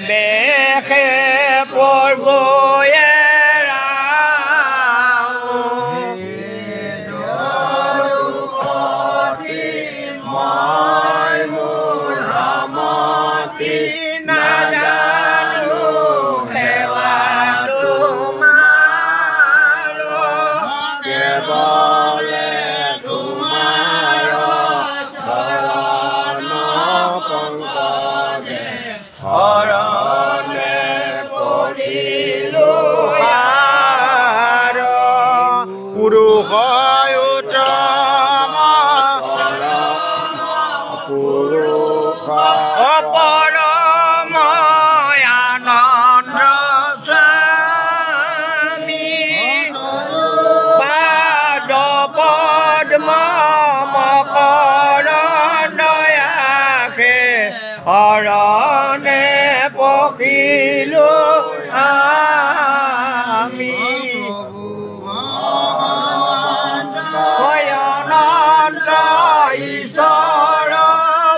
বেশে পড়বয়ে হৰণে পখিলো আমি অনন্ত ঈশ্বৰ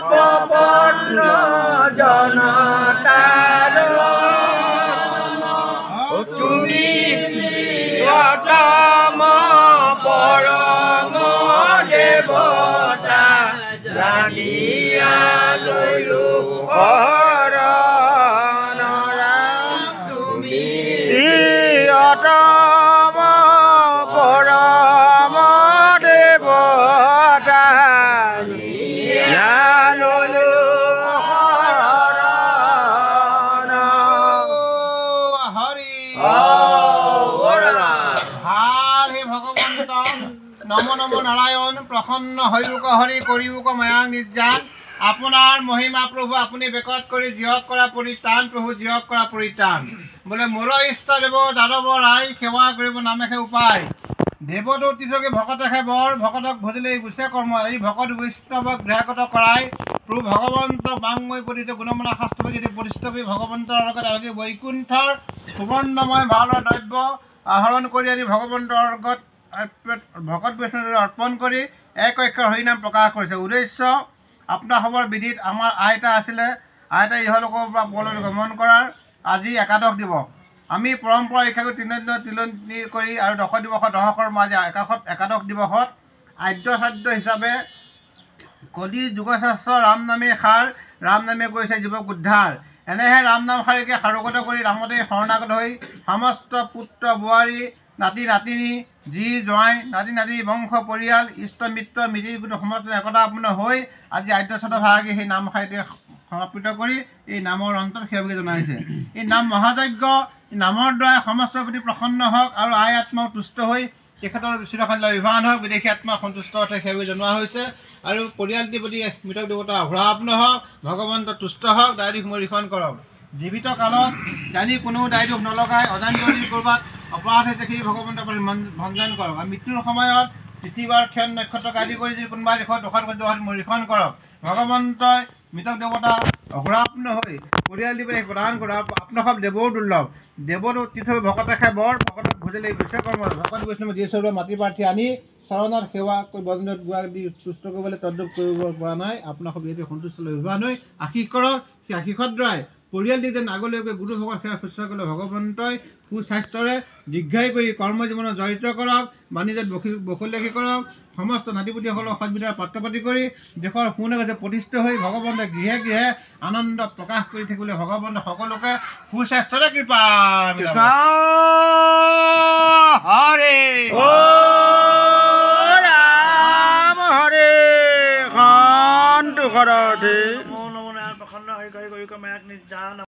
প্ৰপন্ন জনতাৰ তুমি প্ৰিয়তম পৰম দেবতা জানিয়া লইলো শৰণ তুমি প্ৰিয়তম পৰম দেৱতা জানিলো শৰণ হৰি ভাল হে ভগৱন্ত নম নম নাৰায়ণ প্ৰসন্ন হৰিক হৰি কৰিওক মায়া নিৰ্যান আপনাৰ মহিমা প্ৰভু আপনি বেকত কৰে জিয়ক কৰা পৰিত্ৰাণ প্ৰভু জিয়ক কৰা পৰিত্ৰাণ বলে মোৰ ইষ্ট দেব যাদব ৰায় সেৱা কৰিব নামেখে উপায় দেৱদূত তীৰ্থকে ভকতকে বৰ ভকতক ভজিলে গুছে কৰ্ম এই ভকত বৈষ্ণৱক গ্ৰাহকত কৰাই প্ৰভু ভগৱন্ত বাংময় পঠিত গুণমনা শাস্ত্ৰ যদি প্ৰতিষ্ঠিত কৰি ভগৱন্তৰ লগত আহি বৈকুণ্ঠৰ সুবৰ্ণময় ভালৰ দ্ৰব্য আহৰণ কৰি আনি ভগৱন্তৰ লগত ভকত বৈষ্ণৱ অৰ্পণ কৰি এক অক্ষৰ হৰিনাম প্ৰকাশ কৰিছে উদ্দেশ্য আপোনাৰ খবৰ বিধিত আমাৰ আইতা আছিলে আইতা ইহলোকৰ পৰা পৰলৈ গমন কৰাৰ আজি একাদশ দিৱস আমি পৰম্পৰা শিক্ষাক তিলনি কৰি আৰু দশ দিৱসত দশকৰ মাজে একাদশ দিৱসত আদ্যসাধ্য হিচাপে কলি যুগশাস্ত্ৰ ৰাম নামে সাৰ ৰাম নামে কৰিছে জীৱক উদ্ধাৰ এনেহে ৰাম নাম শাৰীকে সাৰোগত কৰি ৰামতে শৰণাগত হৈ সমস্ত পুত্ৰ বোৱাৰী নাতি নাতিনী জি জোঁৱাই নাতি নাতিনী বংশ পৰিয়াল ইষ্ট মিত্ৰ মিতিৰ গোট সমস্ত একতাপূৰ্ণ হৈ আজি আদ্যশত ভাগে সেই নাম শাৰীতে সমৰ্পিত কৰি এই নামৰ অন্তত সেৱাকে জনাইছে এই নাম মহাযজ্ঞ নামৰ দ্বাৰা সমস্ত প্ৰতি প্ৰসন্ন হওক আৰু আই আত্মাও তুষ্ট হৈ তেখেতৰ চিৰকাল বিভান হওক বিদেশী আত্মা সন্তুষ্ট অৰ্থে সেৱাকে জনোৱা হৈছে আৰু পৰিয়ালটিৰ প্ৰতি মৃতক দেৱতা অভ্ৰাপ্ন হওক ভগৱন্ত তুষ্ট হওক দায়দোষ মৰিখন কৰক জীৱিত কালত জানি কোনো দায়দোষ নলগায় অজানি ক'ৰবাত অপৰাধ হৈছে সেই ভগৱন্তৰ প্ৰতি ভঞ্জন কৰক আৰু মৃত্যুৰ সময়ত তিথিবাৰ ক্ষণ নক্ষত্ৰক আদি কৰি যদি কোনোবা দেশত দোষত মৰিখন কৰক ভগৱন্তই মৃতক দেৱতা অঘৰাপ্ন হৈ পৰিয়াল দি পেলাই প্ৰদান কৰক আপোনাসৱ দেৱৰ দুৰ্লভ দেৱদূত তীৰ্থ ভকতকে বৰ ভকতক ভজিলে গুছে কৰ্ম ভকত বৈষ্ণৱ যি স্বৰূপ মাটি প্ৰাৰ্থী আনি চৰণত সেৱা কৰি বন্দনত গোৱা দি তুষ্ট কৰিবলৈ তদ্ৰূপ কৰিব পৰা নাই আপোনাসৱ যিহেতু সন্তুষ্ট লৈ বিভান হৈ আশীষ কৰক সেই আশীষত দ্বাৰাই পৰিয়াল দি যেন আগলৈকে গুৰু ভকত সেৱা শুশ্ৰূষা কৰিলে ভগৱন্তই সুস্বাস্থ্যৰে দীৰ্ঘায়ু কৰি কৰ্ম জীৱনত জড়িত কৰক বাণিজ্যত বখুলেখি কৰক সমস্ত নাতিপুতিসকলক সৎবিধাৰ পাত্ৰপাতি কৰি দেশৰ সুনাগতে প্ৰতিষ্ঠিত হৈ ভগৱন্তে গৃহে গৃহে আনন্দ প্ৰকাশ কৰি থাকিবলৈ ভগৱন্তে সকলোকে সুস্বাস্থ্যৰে কৃপা হৰে ৰাম হৰে সন্তু ঘৰতে প্ৰসন্ন হৈ গৈ মায়াক নিৰ্যান